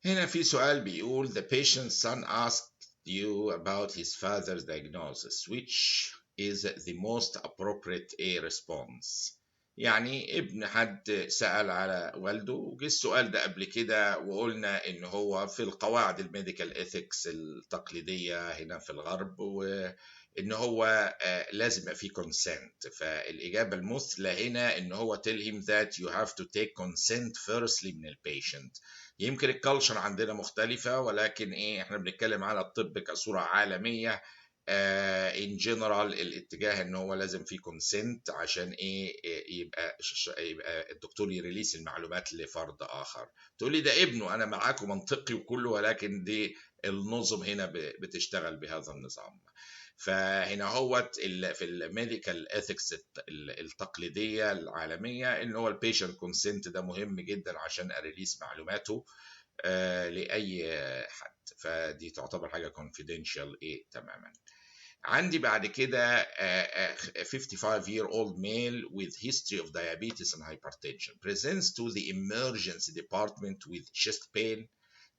هنا في سؤال بيقول the patient's son asked you about his father's diagnosis which is the most appropriate a response. يعني ابن حد سأل على والده، وجه السؤال ده قبل كده وقلنا ان هو في القواعد الميديكال ايثكس التقليدية هنا في الغرب، وان هو لازم يبقى فيه consent. فالإجابة المثلى هنا ان هو tell him that you have to take consent firstly من البيشنت. يمكن الكالتشر عندنا مختلفة، ولكن احنا بنتكلم على الطب كصورة عالمية. ان جنرال الاتجاه ان هو لازم فيه كونسنت عشان يبقى الدكتور يريليس المعلومات لفرد اخر. تقول لي ده ابنه، انا معاكم منطقي وكله، ولكن دي النظم هنا بتشتغل بهذا النظام. فهنا هو في الميديكال اثكس التقليديه العالميه ان هو البيشنت كونسنت ده مهم جدا عشان اريليس معلوماته لاي حد، فدي تعتبر حاجه confidential تماما. عندي بعد كده 55-year-old male with history of diabetes and hypertension presents to the emergency department with chest pain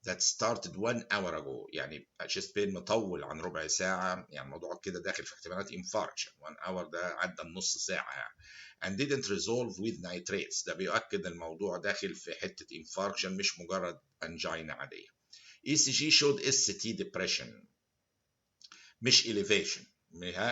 that started 1 hour ago. يعني chest pain مطول عن ربع ساعة، يعني الموضوع كده داخل في احتمالات infarction. 1 hour ده عدى النص ساعة يعني. and didn't resolve with nitrates. ده بيؤكد الموضوع داخل في حتة infarction مش مجرد angina عادية. ECG showed ST depression مش elevation،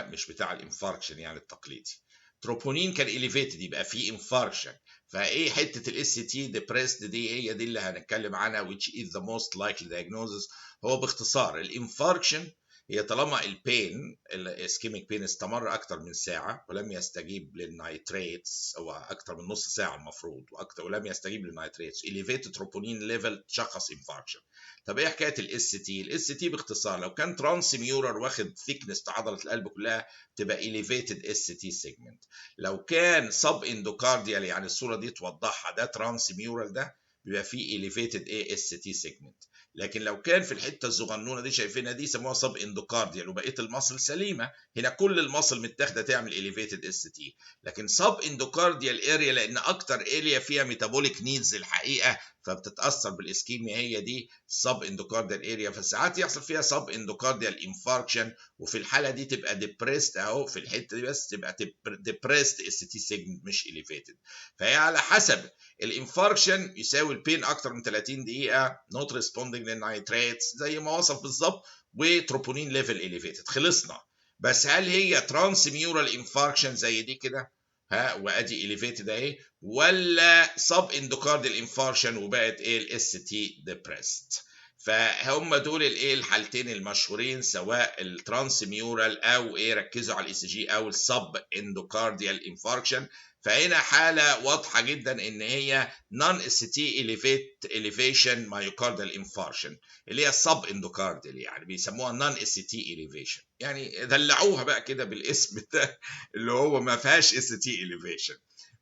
مش بتاع الانفاركشن يعني التقليدي. تروبونين كان elevated يبقى في انفاركشن. فايه حته الاس تي depressed دي هي دي اللي هنتكلم عنها which is the most likely diagnosis. هو باختصار الانفاركشن هي طالما البين الاسكيميك بين استمر اكتر من ساعه ولم يستجيب للنايتريتس، او اكتر من نص ساعه المفروض، واكتر ولم يستجيب للنايتريتس، elevated تروبونين ليفل تشخص انفاركشن. طب ايه حكايه الاس تي؟ الاس تي باختصار لو كان ترانس ميورر واخد ثيكنس عضله القلب كلها تبقى elevated اس تي سيجمنت. لو كان سب اندوكارديال يعني الصوره دي توضحها، ده ترانس ميورال ده بيبقى فيه elevated اس تي سيجمنت. لكن لو كان في الحته الصغنونه دي شايفينها دي سموها سب اندوكارديال وبقيه المصل سليمه، هنا كل المصل متاخده تعمل elevated اس تي. لكن سب اندوكارديال اريا لان اكتر اريا فيها ميتابوليك نيدز الحقيقه فبتتاثر بالاسكيميا، هي دي سب اندوكارديال اريا، فساعات يحصل فيها سب اندوكارديال انفاركشن، وفي الحاله دي تبقى ديبريست اهو في الحته دي بس تبقى ديبريست اس تي سيجمنت مش اليفيتد. فهي على حسب الانفاركشن يساوي البين اكتر من 30 دقيقه، نوت ريسبوندنج للنايتريتس زي ما وصف بالظبط، وتروبونين ليفل اليفيتد، خلصنا. بس هل هي ترانس ميورال انفاركشن زي دي كده وادي اليفيتد اهي، ولا سب اندوكارديال انفاركشن وبقت الاس تي ديبريست؟ فهم دول الحالتين المشهورين، سواء الترانس ميورال او ركزوا على الاي سي جي او السب اندوكارديال انفاركشن. فهنا حاله واضحه جدا ان هي نون اس تي اليفيشن مايوكارديال انفاركشن اللي هي السب اندوكارديال، يعني بيسموها نون اس تي اليفيشن، يعني دلعوها بقى كده بالاسم ده اللي هو ما فيهاش اس تي اليفيشن.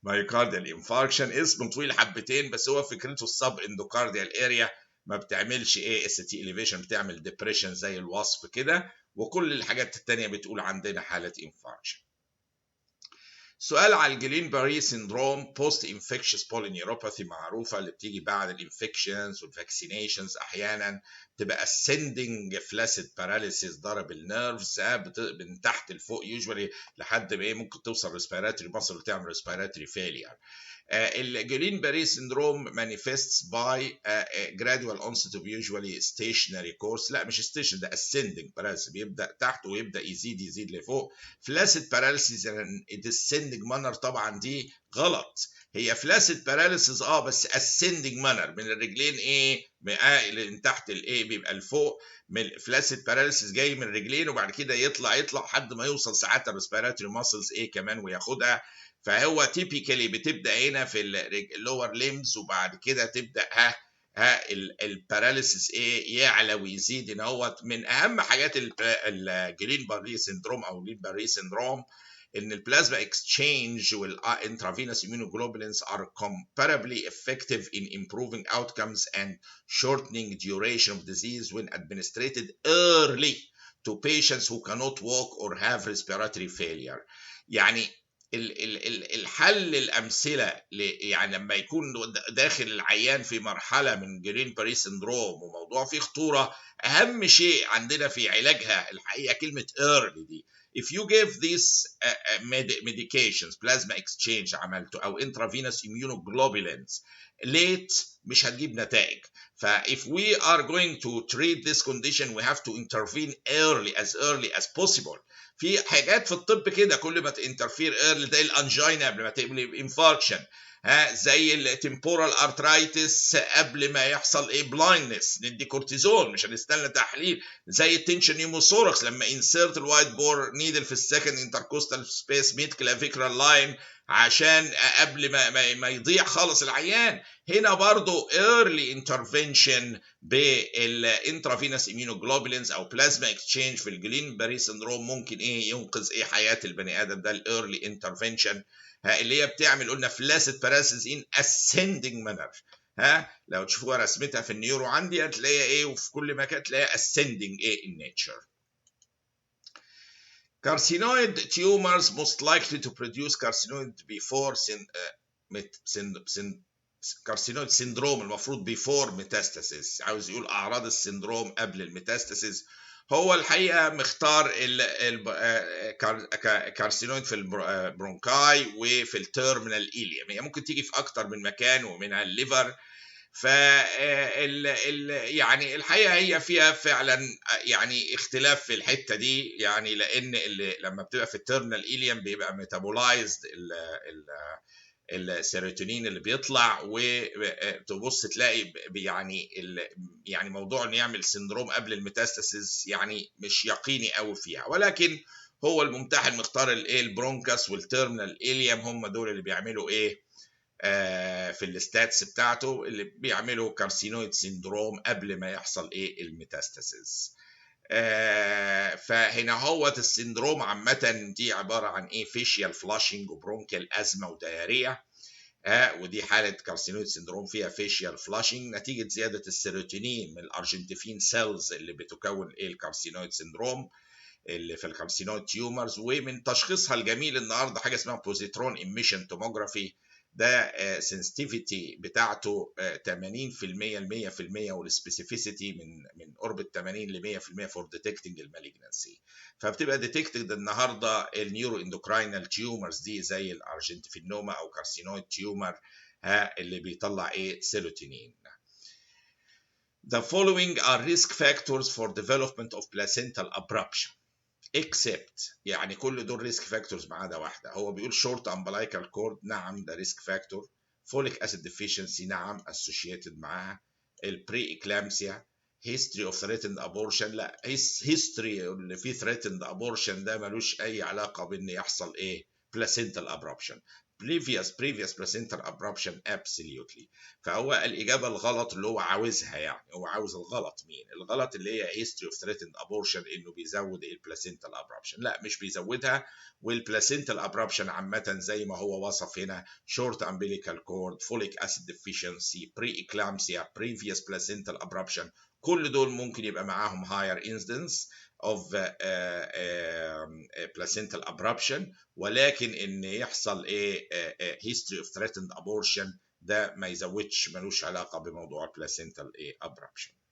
مايوكارديال انفاركشن اسم طويل حبتين، بس هو فكرته السب اندوكارديال اريا ما بتعملش اس تي اليفيشن، بتعمل ديبريشن زي الوصف كده، وكل الحاجات التانية بتقول عندنا حالة انفاركشن. سؤال على الجلين باري سيندروم بوست انفكشس بولينيوروباثي معروفه اللي بتيجي بعد الانفكشنز والفاكسينيشنز، احيانا تبقى ascending flaccid paralysis ضرب النيرفز من تحت لفوق يوجوالي لحد ما ممكن توصل ريسبيراتوري ماسل وتعمل ريسبيراتوري فيلير. الجلين باري syndrome manifests by gradual onset of usually stationary course. لا مش stationary، ده ascending paralysis، بيبدأ تحت ويبدأ يزيد لفوق. flaccid paralysis descending manner طبعا دي غلط، هي flaccid paralysis بس ascending manner من الرجلين من تحت بيبقى لفوق. من flaccid paralysis جاي من الرجلين وبعد كده يطلع لحد ما يوصل ساعات الريسبيراتوري ماسلز كمان وياخدها. فهو تيبيكالي بتبدا هنا في اللور ليمز وبعد كده تبدا الباراليسيس يعلى ويزيد. ان هو من اهم حاجات الجلين باري سيندروم او لين باري سيندروم ان البلازما اكسشينج والانترافينوس immunoglobulins are comparably effective in improving outcomes and shortening duration of disease when administered early to patients who cannot walk or have respiratory failure. يعني الحل الامثله يعني لما يكون داخل العيان في مرحله من جرين باري سندروم وموضوع فيه خطوره، اهم شيء عندنا في علاجها الحقيقه كلمه early دي. if you give these medications plasma exchange عملته او intravenous immunoglobulins late مش هتجيب نتائج. ف if we are going to treat this condition we have to intervene early as possible. في حاجات في الطب كده كل ما تانترفير ايرلي زي الانجينا قبل ما تقلب انفاركشن، زي التمبورال ارترايتس قبل ما يحصل ايه بلايندنس ندي كورتيزون مش هنستنى تحليل، زي التنشن نيوموثوركس لما انسيرت الوايت بور نيدل في السكند انتركوستال سبيس ميد كلافيكرال لاين عشان قبل ما يضيع خالص العيان. هنا برضو early intervention بالانترافينوس immunoglobulins او بلازما اكسشينج في الجلين باري سندروم ممكن ايه ينقذ ايه حياه البني ادم. ده الايرلي انترفنشن اللي هي بتعمل قلنا فلاسيد باراسيس ان ascending manner. لو تشوفوها رسمتها في النيورو عندي هتلاقيها ايه وفي كل مكان تلاقيها ascending ايه in nature. Carcinoid tumors most likely to produce carcinoid before carcinoid syndrome المفروض before metastasis، عاوز يقول أعراض السندروم قبل الميتاستاسيس. هو الحقيقة مختار كارسينويد في البرونكاي وفي التيرمينال إيليوم، هي ممكن تيجي في أكتر من مكان ومنها الليفر. يعني الحقيقه هي فيها فعلا يعني اختلاف في الحته دي، يعني لان لما بتبقى في التيرمينال إيليوم بيبقى ميتابولايزد السيروتونين اللي بيطلع، وتبص تلاقي يعني موضوع ان يعمل سندروم قبل الميتاستاسيس يعني مش يقيني قوي فيها، ولكن هو الممتحن مختار الايه البرونكاس والتيرمينال إيليوم هم دول اللي بيعملوا ايه في الستاتس بتاعته اللي بيعملوا كارسينويد سيندروم قبل ما يحصل ايه الميتاستاسيس. فهنا هو السندروم عامة دي عبارة عن ايه فيشيال فلاشنج وبرونكيال ازمة وديارية، ودي حالة كارسينويد سيندروم فيها فيشيال فلاشنج نتيجة زيادة السيروتونين من الارجنتيفين سيلز اللي بتكون ايه الكارسينويد سيندروم اللي في الكارسينويد تيومرز. ومن تشخيصها الجميل النهارده حاجة اسمها بوزيترون ايميشن توموجرافي، ده سنسيتيفيتي بتاعته 80% ل 100% والسبيسيفيسيتي من قرب 80 ل 100% فور ديتكتنج المالجنسي. فبتبقى ديتكتد النهارده النيورو اندوكراينال تيومرز دي زي الارجنتيفينوما او كارسينويد تيومر اللي بيطلع ايه سيروتونين. The following are risk factors for development of placental abruption except، يعني كل دول ريسك فاكتورز ما عدا واحده. هو بيقول شورت امبلايكال كورد، نعم ده ريسك فاكتور. فوليك اسيد ديفيشنسي، نعم اسوشيتد معاها. البري اكلامسيا، هيستوري اوف ثريتند ابورشن، لا هيستوري اللي فيه ثريتند ابورشن ده ملوش اي علاقه بان يحصل ايه placental abruption. previous placental abruption absolutely. فهو الإجابة الغلط اللي هو عاوزها، يعني هو عاوز الغلط مين؟ الغلط اللي هي history of threatened abortion إنه بيزود البلاسنتال abruption، لا مش بيزودها. والبلاسنتال abruption عامة زي ما هو وصف هنا short umbilical cord, folic acid deficiency, pre-eclampsia, previous placental abruption، كل دول ممكن يبقى معاهم higher incidence of placental abruption، ولكن ان يحصل ايه history of threatened abortion ده ما يزودش، ملوش علاقه بموضوع placental ايه abruption.